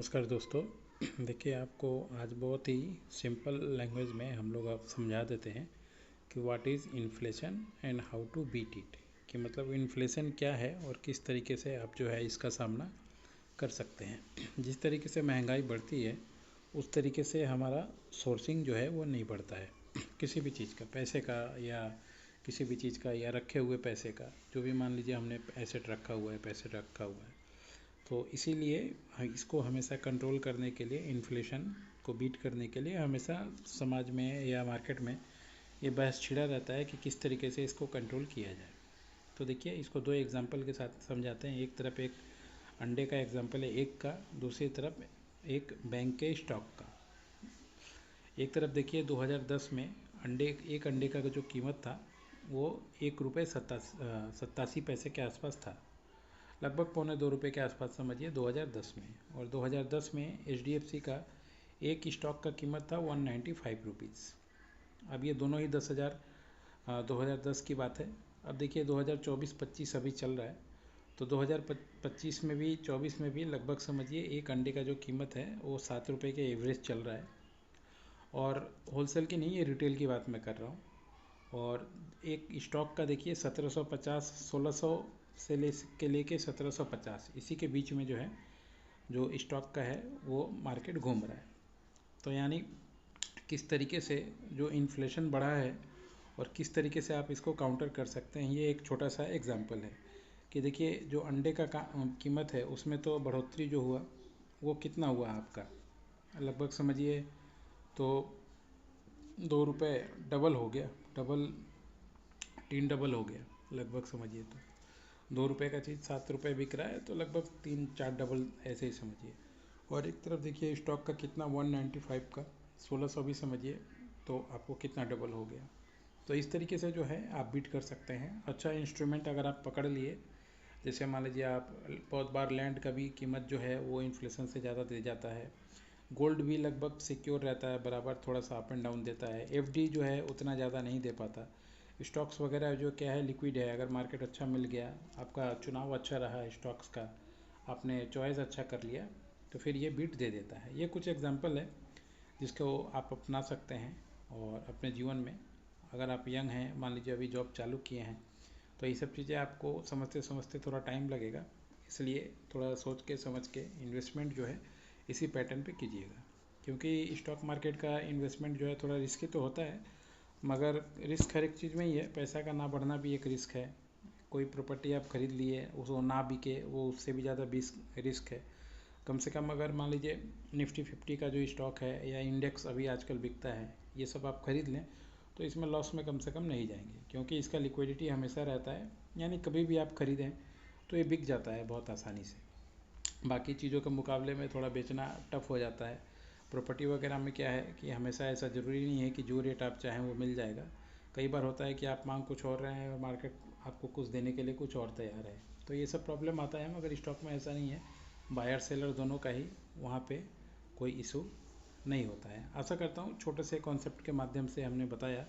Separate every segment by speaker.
Speaker 1: नमस्कार दोस्तों। देखिए, आपको आज बहुत ही सिंपल लैंग्वेज में हम लोग आप समझा देते हैं कि what is inflation and how to beat it. कि मतलब इन्फ्लेशन क्या है और किस तरीके से आप जो है इसका सामना कर सकते हैं। जिस तरीके से महंगाई बढ़ती है उस तरीके से हमारा सोर्सिंग जो है वो नहीं बढ़ता है किसी भी चीज़ का, पैसे का या किसी भी चीज़ का या रखे हुए पैसे का, जो भी मान लीजिए हमने एसेट रखा हुआ है, पैसे रखा हुआ है। तो इसीलिए इसको हमेशा कंट्रोल करने के लिए, इन्फ्लेशन को बीट करने के लिए हमेशा समाज में या मार्केट में ये बहस छिड़ा रहता है कि किस तरीके से इसको कंट्रोल किया जाए। तो देखिए, इसको दो एग्जांपल के साथ समझाते हैं। एक तरफ एक अंडे का एग्जांपल है एक का, दूसरी तरफ एक बैंक के स्टॉक का। एक तरफ देखिए 2010 में एक अंडे का जो कीमत था वो ₹1.87 के आसपास था, लगभग ₹1.25 के आसपास समझिए 2010 में। और 2010 में HDFC का एक स्टॉक का कीमत था ₹195। अब ये दोनों ही 2010 की बात है। अब देखिए 2024-25 अभी चल रहा है, तो 2025 में भी 24 में भी लगभग समझिए एक अंडे का जो कीमत है वो ₹7 के एवरेज चल रहा है। और होलसेल की नहीं, ये रिटेल की बात मैं कर रहा हूँ। और एक स्टॉक का देखिए 1750, 1600 से लेके 1750, इसी के बीच में जो है जो स्टॉक का है वो मार्केट घूम रहा है। तो यानी किस तरीके से जो इन्फ्लेशन बढ़ा है और किस तरीके से आप इसको काउंटर कर सकते हैं, ये एक छोटा सा एग्जांपल है। कि देखिए, जो अंडे का कीमत है उसमें तो बढ़ोतरी जो हुआ वो कितना हुआ आपका, लगभग समझिए तो ₹2 डबल हो गया, डबल हो गया लगभग समझिए। तो ₹2 का चीज़ ₹7 बिक रहा है, तो लगभग 3-4 डबल ऐसे ही समझिए। और एक तरफ देखिए स्टॉक का कितना 195 का 1600 भी समझिए, तो आपको कितना डबल हो गया। तो इस तरीके से जो है आप बीट कर सकते हैं। अच्छा इंस्ट्रूमेंट अगर आप पकड़ लिए, जैसे मान लीजिए आप बहुत बार लैंड का भी कीमत जो है वो इन्फ्लेशन से ज़्यादा दे जाता है। गोल्ड भी लगभग सिक्योर रहता है, बराबर थोड़ा सा अप एंड डाउन देता है। FD जो है उतना ज़्यादा नहीं दे पाता। स्टॉक्स वगैरह जो क्या है लिक्विड है, अगर मार्केट अच्छा मिल गया, आपका चुनाव अच्छा रहा है स्टॉक्स का, आपने चॉइस अच्छा कर लिया, तो फिर ये बीट दे देता है। ये कुछ एग्जांपल है जिसको आप अपना सकते हैं और अपने जीवन में। अगर आप यंग हैं, मान लीजिए अभी जॉब चालू किए हैं, तो ये सब चीज़ें आपको समझते समझते थोड़ा टाइम लगेगा। इसलिए थोड़ा सोच के समझ के इन्वेस्टमेंट जो है इसी पैटर्न पे कीजिएगा। क्योंकि स्टॉक मार्केट का इन्वेस्टमेंट जो है थोड़ा रिस्की तो होता है, मगर रिस्क हर एक चीज़ में ही है। पैसा का ना बढ़ना भी एक रिस्क है। कोई प्रॉपर्टी आप खरीद लिए, उसको ना बिके, वो उससे भी ज़्यादा रिस्क है। कम से कम अगर मान लीजिए निफ्टी 50 का जो स्टॉक है या इंडेक्स अभी आजकल बिकता है, ये सब आप खरीद लें तो इसमें लॉस में कम से कम नहीं जाएंगे, क्योंकि इसका लिक्विडिटी हमेशा रहता है। यानी कभी भी आप खरीदें तो ये बिक जाता है बहुत आसानी से। बाकी चीज़ों के मुकाबले में थोड़ा बेचना टफ हो जाता है। प्रॉपर्टी वगैरह में क्या है कि हमेशा ऐसा ज़रूरी नहीं है कि जो रेट आप चाहें वो मिल जाएगा। कई बार होता है कि आप मांग कुछ और रहे हैं और मार्केट आपको कुछ देने के लिए कुछ और तैयार है, तो ये सब प्रॉब्लम आता है। मगर स्टॉक में ऐसा नहीं है, बायर सेलर दोनों का ही वहाँ पे कोई इशू नहीं होता है। आशा करता हूँ छोटे से कॉन्सेप्ट के माध्यम से हमने बताया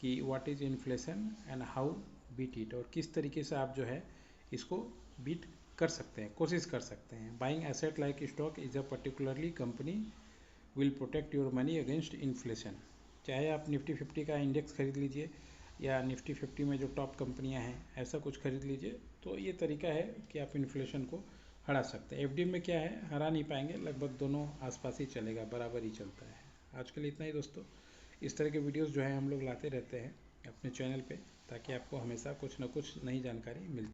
Speaker 1: कि what is inflation and how beat it, और किस तरीके से आप जो है इसको बीट कर सकते हैं, कोशिश कर सकते हैं। Buying asset like stock is a particularly company will protect your money against inflation. चाहे आप निफ्टी 50 का इंडेक्स खरीद लीजिए या निफ्टी 50 में जो टॉप कंपनियां हैं ऐसा कुछ खरीद लीजिए, तो ये तरीका है कि आप इन्फ्लेशन को हरा सकते हैं। FD में क्या है, हरा नहीं पाएंगे, लगभग दोनों आसपास ही चलेगा, बराबर ही चलता है। आज के लिए इतना ही दोस्तों। इस तरह के वीडियोस जो है हम लोग लाते रहते हैं अपने चैनल पे, ताकि आपको हमेशा कुछ ना कुछ नई जानकारी मिलती